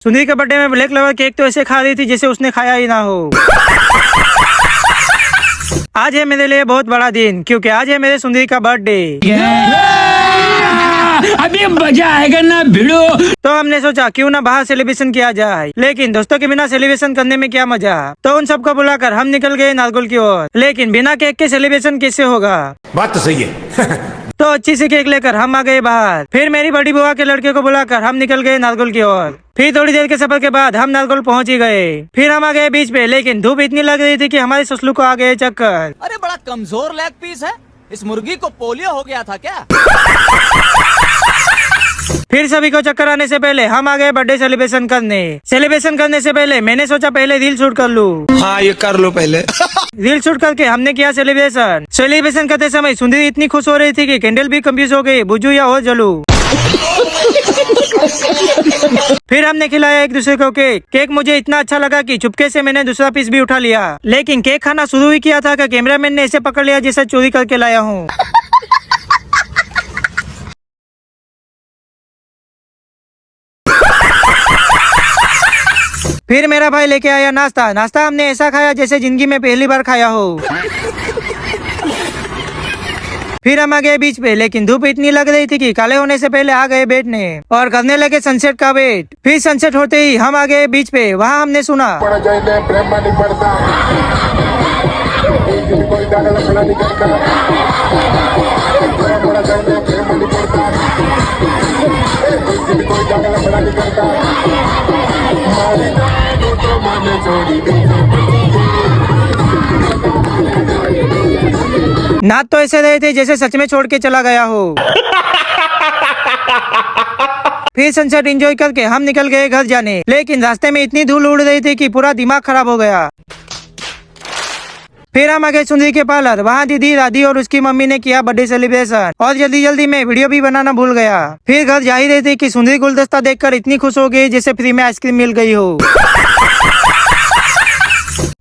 सुंदरी के बर्थडे में black flavour cake तो ऐसे खा रही थी जैसे उसने खाया ही ना हो। आज है मेरे लिए बहुत बड़ा दिन क्योंकि आज है मेरे सुंदरी का बर्थडे। अभी मजा आएगा ना भिड़ो। तो हमने सोचा क्यों ना बाहर सेलिब्रेशन किया जाए, लेकिन दोस्तों के बिना सेलिब्रेशन करने में क्या मजा। तो उन सबको बुलाकर हम निकल गए नारगोल की ओर, लेकिन बिना केक के सेलिब्रेशन कैसे होगा। बात तो सही है। तो अच्छी सी केक लेकर हम आ गए बाहर। फिर मेरी बड़ी बुआ के लड़के को बुलाकर हम निकल गए नारगोल की ओर। फिर थोड़ी देर के सफर के बाद हम नारगोल पहुंच ही गए। फिर हम आ गए बीच पे, लेकिन धूप इतनी लग रही थी कि हमारे ससलू को आ गए चक्कर। अरे बड़ा कमजोर लेग पीस है, इस मुर्गी को पोलियो हो गया था क्या? फिर सभी को चक्कर आने से पहले हम आ गए बर्थडे सेलिब्रेशन करने। सेलिब्रेशन करने से पहले मैंने सोचा पहले रील शूट कर लूं। हाँ ये कर लो पहले। रील शूट करके हमने किया सेलिब्रेशन। सेलिब्रेशन करते समय सुंदरी इतनी खुश हो रही थी कि कैंडल भी कंफ्यूज हो गई, बुझू या और जलू। फिर हमने खिलाया एक दूसरे को केक। केक मुझे इतना अच्छा लगा कि चुपके से मैंने दूसरा पीस भी उठा लिया, लेकिन केक खाना शुरू ही किया था कि कैमरामैन ने ऐसे पकड़ लिया जैसे चोरी करके लाया हूँ। फिर मेरा भाई लेके आया नाश्ता। नाश्ता हमने ऐसा खाया जैसे जिंदगी में पहली बार खाया हो। फिर हम आ गए बीच पे, लेकिन धूप इतनी लग रही थी कि काले होने से पहले आ गए बैठने और करने लगे सनसेट का वेट। फिर सनसेट होते ही हम आ गए बीच पे। वहाँ हमने सुना नाच तो ऐसे रहे थे जैसे सच में छोड़ के चला गया हो। फिर सनसेट एंजॉय करके हम निकल गए घर जाने, लेकिन रास्ते में इतनी धूल उड़ रही थी कि पूरा दिमाग खराब हो गया। फिर हम आ गए सुंदरी के पार्लर। वहाँ दीदी, दादी और उसकी मम्मी ने किया बर्थडे सेलिब्रेशन और जल्दी जल्दी में वीडियो भी बनाना भूल गया। फिर घर जा ही रही थी कि सुंदरी गुलदस्ता देखकर इतनी खुश हो गई जैसे फ्री में आइसक्रीम मिल गई हो।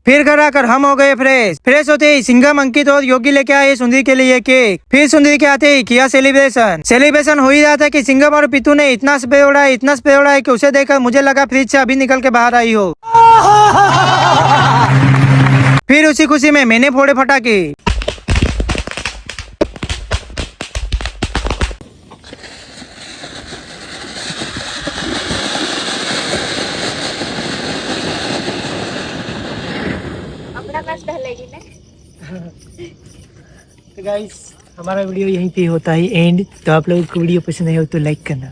फिर घर आकर हम हो गए फ्रेश होते ही सिंघम, अंकित और योगी लेके आए सुंदरी के लिए केक। फिर सुंदरी के आते ही किया सेलिब्रेशन हो ही रहा था कि सिंघम और पितू ने इतना स्प्रे उड़ाया कि उसे देखकर मुझे लगा फ्रिज से अभी निकल के बाहर आई हो। फिर उसी खुशी में मैंने फोड़े फटाके। तो गाइस, हमारा वीडियो यहीं पे होता है एंड। तो आप लोगों को वीडियो पसंद आया हो तो लाइक करना।